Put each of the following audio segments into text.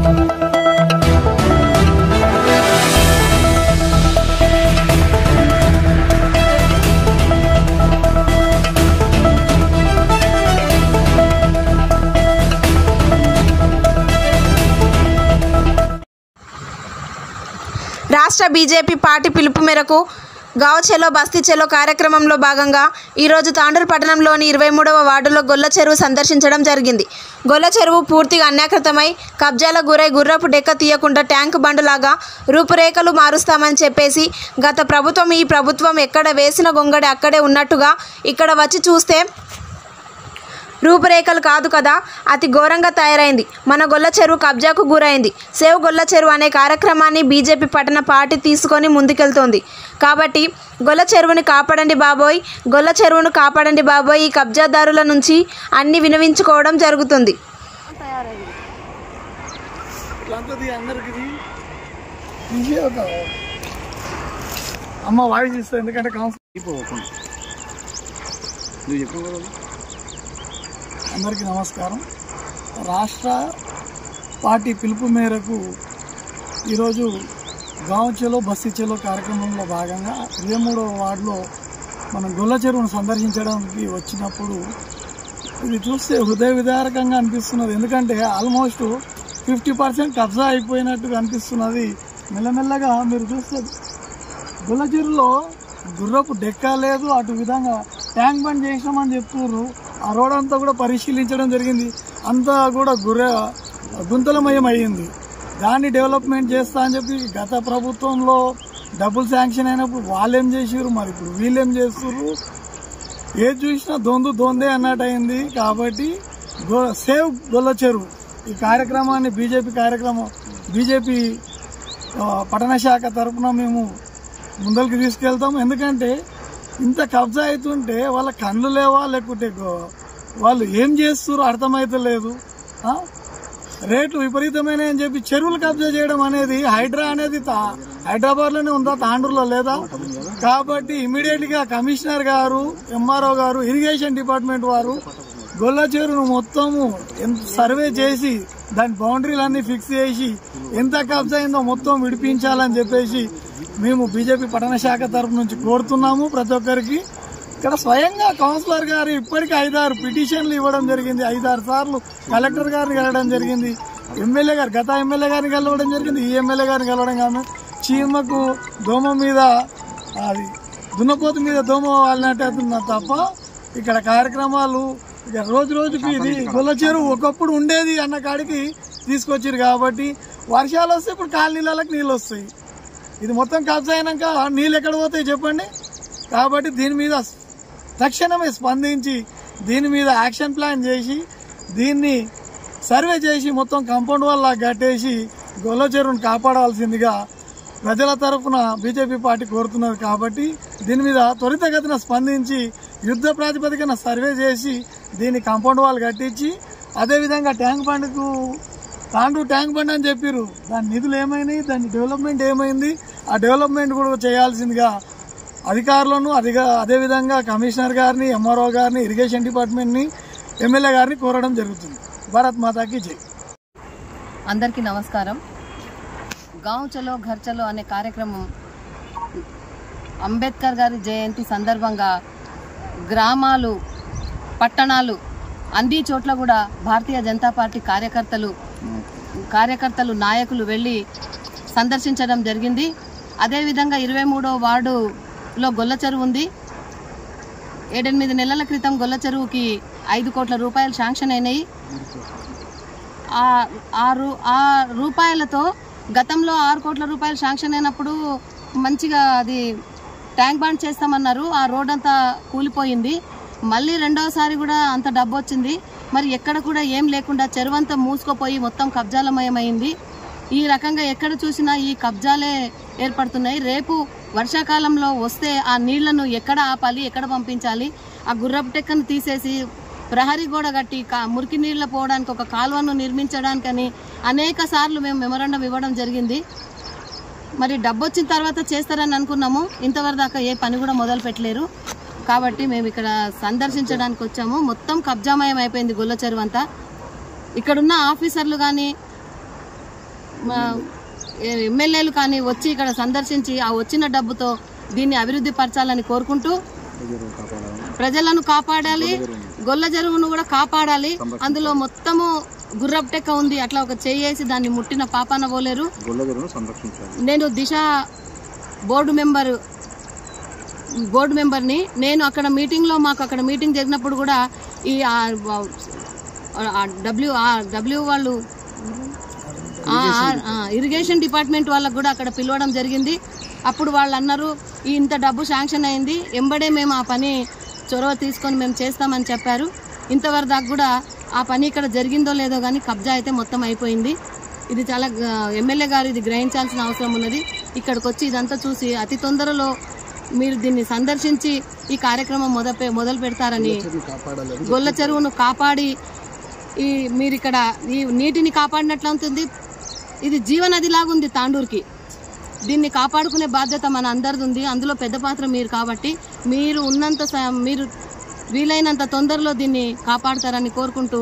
రాష్ట్ర BJP party పిలుపు మేరకు గావ్ చలో బస్తీ చలో కార్యక్రమంలో భాగంగా ఈరోజు తాండూరు పట్టణంలోని 23వ వార్డులో గొల్ల చెరువు సందర్శించడం జరిగింది. గొల్ల చెరువు పూర్తిగా అన్యాకృతమై కబ్జాల గురై గుర్రపు డెక్క తీయకుండా ట్యాంక్ బండులాగా రూపురేఖలు మారుస్తామని చెప్పేసి గత ప్రభుత్వం ఈ ప్రభుత్వం ఎక్కడ వేసిన గొంగడి అక్కడే ఉన్నట్టుగా ఇక్కడ వచ్చి చూస్తే రూపురేఖలు కాదు కదా, అతి ఘోరంగా తయారైంది. మన గొల్ల చెరువు కబ్జాకు గురైంది. సేవ్ గొల్ల చెరువు అనే కార్యక్రమాన్ని బీజేపీ పట్టణ పార్టీ తీసుకొని ముందుకెళ్తోంది. కాబట్టి గొల్ల చెరువుని కాపాడండి బాబోయ్, గొల్ల చెరువును కాపాడండి బాబోయ్, ఈ కబ్జాదారుల నుంచి అన్ని వినవించుకోవడం జరుగుతుంది. అందరికీ నమస్కారం. రాష్ట్ర పార్టీ పిలుపు మేరకు ఈరోజు గావ్ చలో బస్తీ చలో కార్యక్రమంలో భాగంగా 23వ వార్డులో మనం గొల్ల చెరువును సందర్శించడానికి వచ్చినప్పుడు ఇది చూస్తే హృదయ విదారకంగా అనిపిస్తున్నది. ఎందుకంటే ఆల్మోస్ట్ 50% కబ్జా అయిపోయినట్టుగా అనిపిస్తున్నది. మెల్లమెల్లగా మీరు చూస్తే గొల్ల చెరువులో గుర్రపు డెక్క లేదు, అటు విధంగా ట్యాంక్ బండ్ చేసామని చెప్తున్నారు. ఆ రోడ్ అంతా కూడా పరిశీలించడం జరిగింది. అంతా కూడా గుంతలమయం అయ్యింది. దాన్ని డెవలప్మెంట్ చేస్తా అని చెప్పి గత ప్రభుత్వంలో డబ్బులు శాంక్షన్ అయినప్పుడు వాళ్ళేం చేసారు, మరి ఇప్పుడు వీళ్ళేం చేస్తున్నారు, ఏది చూసినా దొందే అన్నట్టు అయింది. కాబట్టి సేవ్ గొల్ల చెరువు ఈ కార్యక్రమాన్ని బీజేపీ పట్టణ శాఖ తరఫున మేము ముందరికి తీసుకెళ్తాం. ఎందుకంటే ఇంత కబ్జా అవుతుంటే వాళ్ళ కళ్ళు లేవా, లేకుంటే వాళ్ళు ఏం చేస్తున్నారు అర్థమైతలేదు. రేట్లు విపరీతమైన అని చెప్పి చెరువులు కబ్జా చేయడం అనేది హైడ్రా అనేది హైదరాబాద్లోనే ఉందా, తాండూరులో లేదా? కాబట్టి ఇమీడియట్ గా కమిషనర్ గారు, ఎంఆర్ఓ గారు, ఇరిగేషన్ డిపార్ట్మెంట్ వారు గొల్ల చెరువును మొత్తము సర్వే చేసి దాని బౌండరీలన్నీ ఫిక్స్ చేసి ఎంత కబ్జా అయిందో మొత్తం విడిపించాలని చెప్పేసి మేము బీజేపీ పట్టణ శాఖ తరఫు నుంచి కోరుతున్నాము. ప్రతి ఒక్కరికి ఇక్కడ స్వయంగా కౌన్సిలర్ గారు ఇప్పటికీ 5-6 పిటిషన్లు ఇవ్వడం జరిగింది. 5-6 సార్లు కలెక్టర్ గారిని కలవడం జరిగింది. గత ఎమ్మెల్యే గారిని కలవడం జరిగింది. ఈ ఎమ్మెల్యే గారిని కలవడం కాదు, చీమకు దోమ మీద అది దున్నపోతు మీద దోమ వాళ్ళనట్టున్నా తప్ప ఇక్కడ కార్యక్రమాలు ఇక రోజు రోజుకి ఇది గొల్ల చెరువు ఒకప్పుడు ఉండేది అన్న కాడికి తీసుకొచ్చారు. కాబట్టి వర్షాలు వస్తే ఇప్పుడు కాలనీలకు నీళ్ళు వస్తాయి. ఇది మొత్తం కబ్జా అయినాక నీళ్ళు ఎక్కడ పోతాయి చెప్పండి. కాబట్టి దీని మీద తక్షణమే స్పందించి దీని మీద యాక్షన్ ప్లాన్ చేసి దీన్ని సర్వే చేసి మొత్తం కాంపౌండ్ వల్ల కట్టేసి గొల్ల చెరువును కాపాడాల్సిందిగా ప్రజల తరఫున బీజేపీ పార్టీ కోరుతున్నారు. కాబట్టి దీని మీద త్వరితగతిన స్పందించి యుద్ధ ప్రాతిపదికన సర్వే చేసి దీన్ని కాంపౌండ్ వాల్ కట్టించి అదేవిధంగా ట్యాంక్ బండ్కు తాండూరు ట్యాంక్ బండ్ అని చెప్పారు, దాని నిధులు ఏమైనాయి, దాని డెవలప్మెంట్ ఏమైంది, ఆ డెవలప్మెంట్ కూడా చేయాల్సిందిగా అధికారులను అదేవిధంగా కమిషనర్ గారిని, ఎంఆర్ఓ గారిని, ఇరిగేషన్ డిపార్ట్మెంట్ని, ఎమ్మెల్యే గారిని కోరడం జరుగుతుంది. భారత్ మాతాకి జై. అందరికీ నమస్కారం. గావ్ చలో ఘర్ చలో అనే కార్యక్రమం అంబేద్కర్ గారి జయంతి సందర్భంగా గ్రామాలు, పట్టణాలు అన్ని చోట్ల కూడా భారతీయ జనతా పార్టీ కార్యకర్తలు నాయకులు వెళ్ళి సందర్శించడం జరిగింది. అదేవిధంగా 23వ వార్డులో గొల్ల చెరువు ఉంది. 7-8 నెలల క్రితం గొల్ల చెరువుకి 5 కోట్ల రూపాయలు శాంక్షన్ అయినాయి. ఆ రూపాయలతో గతంలో 6 కోట్ల రూపాయలు శాంక్షన్ అయినప్పుడు మంచిగా అది ట్యాంక్ బండ్ చేస్తామన్నారు. ఆ రోడ్ అంతా కూలిపోయింది. మళ్ళీ రెండోసారి కూడా అంత డబ్బు వచ్చింది. మరి ఎక్కడ కూడా ఏం లేకుండా చెరువు అంతా మూసుకుపోయి మొత్తం కబ్జాలమయమైంది. ఈ రకంగా ఎక్కడ చూసినా ఈ కబ్జాలే ఏర్పడుతున్నాయి. రేపు వర్షాకాలంలో వస్తే ఆ నీళ్లను ఎక్కడ ఆపాలి, ఎక్కడ పంపించాలి? ఆ గుర్రపు టెక్కను తీసేసి ప్రహరీ గోడ కట్టి మురికి నీళ్లు పోవడానికి ఒక కాలువను నిర్మించడానికని అనేక సార్లు మేము మెమరాండం ఇవ్వడం జరిగింది. మరి డబ్బు వచ్చిన తర్వాత చేస్తారని అనుకున్నాము. ఇంతవరకు దాకా ఏ పని కూడా మొదలు పెట్టలేరు. కాబట్టి మేము ఇక్కడ సందర్శించడానికి వచ్చాము. మొత్తం కబ్జామయం అయిపోయింది గొల్ల చెరువు అంతా. ఇక్కడున్న ఆఫీసర్లు కానీ ఎమ్మెల్యేలు కానీ వచ్చి ఇక్కడ సందర్శించి ఆ వచ్చిన డబ్బుతో దీన్ని అభివృద్ధి పరచాలని కోరుకుంటూ ప్రజలను కాపాడాలి, గొల్ల చెరువును కూడా కాపాడాలి. అందులో మొత్తము గుర్రపు టెక్క ఉంది, అట్లా ఒక చేసి దాన్ని ముట్టిన పాపాన పోలేరు. నేను దిశ బోర్డు మెంబర్ని. నేను అక్కడ మీటింగ్లో మాకు అక్కడ మీటింగ్ జరిగినప్పుడు కూడా ఈ డబ్ల్యూ వాళ్ళు ఇరిగేషన్ డిపార్ట్మెంట్ వాళ్ళకు కూడా అక్కడ పిలవడం జరిగింది. అప్పుడు వాళ్ళు అన్నారు ఇంత డబ్బు శాంక్షన్ అయింది, ఎంబడే మేము ఆ పని చొరవ తీసుకొని మేము చేస్తామని చెప్పారు. ఇంతవరకు దాకా కూడా ఆ పని ఇక్కడ జరిగిందో లేదో కానీ కబ్జా అయితే మొత్తం అయిపోయింది. ఇది చాలా ఎమ్మెల్యే గారు ఇది గ్రహించాల్సిన అవసరం ఉన్నది. ఇక్కడికి వచ్చి ఇదంతా చూసి అతి తొందరలో మీరు దీన్ని సందర్శించి ఈ కార్యక్రమం మొదలు పెడతారని, గొల్ల చెరువును కాపాడి మీరు ఇక్కడ ఈ నీటిని కాపాడినట్లు ఉంటుంది. ఇది జీవనది లాగుంది తాండూరుకి. దీన్ని కాపాడుకునే బాధ్యత మన అందరిది ఉంది. అందులో పెద్ద పాత్ర మీరు కాబట్టి మీరు మీరు వీలైనంత తొందరలో దీన్ని కాపాడతారని కోరుకుంటూ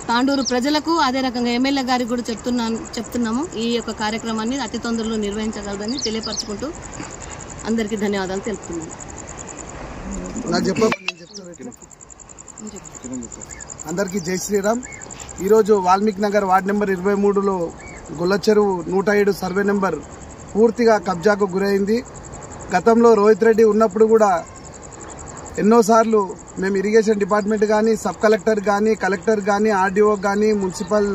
తాండూరు ప్రజలకు అదే రకంగా ఎమ్మెల్యే గారికి కూడా చెప్తున్నాము ఈ యొక్క కార్యక్రమాన్ని అతి తొందరలో నిర్వహించగలదని తెలియపరచుకుంటూ అందరికీ ధన్యవాదాలు తెలుపుతున్నాను. అందరికీ జై శ్రీరామ్. ఈరోజు వాల్మీకి నగర్ వార్డు నెంబర్ 23లో గొల్ల చెరువు 107 సర్వే నెంబర్ పూర్తిగా కబ్జాకు గురైంది. గతంలో రోహిత్ రెడ్డి ఉన్నప్పుడు కూడా ఎన్నోసార్లు మేము ఇరిగేషన్ డిపార్ట్మెంట్ కానీ, సబ్ కలెక్టర్ కానీ, కలెక్టర్ కానీ, ఆర్డీఓ కానీ, మున్సిపల్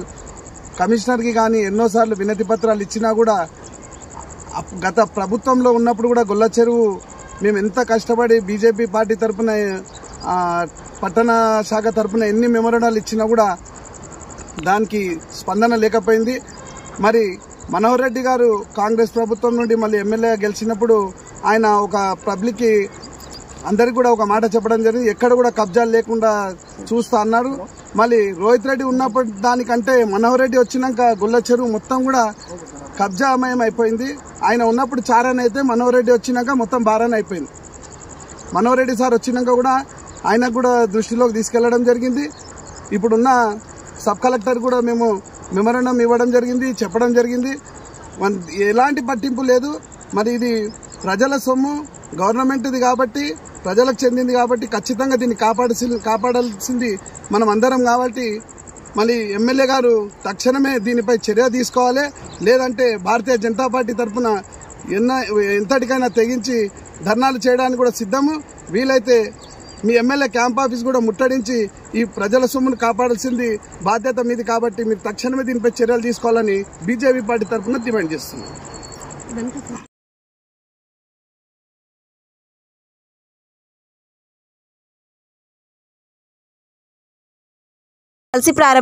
కమిషనర్కి కానీ ఎన్నోసార్లు వినతి పత్రాలు ఇచ్చినా కూడా గత ప్రభుత్వంలో ఉన్నప్పుడు కూడా గొల్ల చెరువు మేము ఎంత కష్టపడి బీజేపీ పార్టీ తరఫున పట్టణ శాఖ తరఫున ఎన్ని మెమోరాండాలు ఇచ్చినా కూడా దానికి స్పందన లేకపోయింది. మరి మనోహర్ రెడ్డి గారు కాంగ్రెస్ ప్రభుత్వం నుండి మళ్ళీ ఎమ్మెల్యే గెలిచినప్పుడు ఆయన ఒక పబ్లిక్కి అందరికి కూడా ఒక మాట చెప్పడం జరిగింది, ఎక్కడ కూడా కబ్జాలు లేకుండా చూస్తా అన్నాడు. మళ్ళీ రోహిత్ రెడ్డి ఉన్నప్పుడు దానికంటే మనోహర్ రెడ్డి వచ్చినాక గొల్ల చెరువు మొత్తం కూడా కబ్జామయం అయిపోయింది. ఆయన ఉన్నప్పుడు చారాన్ అయితే మనోహర్ రెడ్డి వచ్చినాక మొత్తం బారాన్ అయిపోయింది. మనోహర్ రెడ్డి సార్ వచ్చినాక కూడా ఆయనకు కూడా దృష్టిలోకి తీసుకెళ్లడం జరిగింది. ఇప్పుడున్న సబ్ కలెక్టర్ కూడా మేము మెమోరాండం ఇవ్వడం జరిగింది, చెప్పడం జరిగింది. ఎలాంటి పట్టింపు లేదు. మరి ఇది ప్రజల సొమ్ము, గవర్నమెంట్ది కాబట్టి, ప్రజలకు చెందింది కాబట్టి ఖచ్చితంగా దీన్ని కాపాడాల్సింది మనం అందరం కాబట్టి మళ్ళీ ఎమ్మెల్యే గారు తక్షణమే దీనిపై చర్య తీసుకోవాలి. లేదంటే భారతీయ జనతా పార్టీ తరఫున ఎంతటికైనా తెగించి ధర్నాలు చేయడానికి కూడా సిద్ధము. వీలైతే మీ ఎమ్మెల్యే క్యాంప్ ఆఫీస్ కూడా ముట్టడించి ఈ ప్రజల సొమ్మును కాపాడాల్సింది బాధ్యత మీది కాబట్టి మీరు తక్షణమే దీనిపై చర్యలు తీసుకోవాలని బీజేపీ పార్టీ తరఫున డిమాండ్ చేస్తున్నాం. కలిసి ప్రారంభ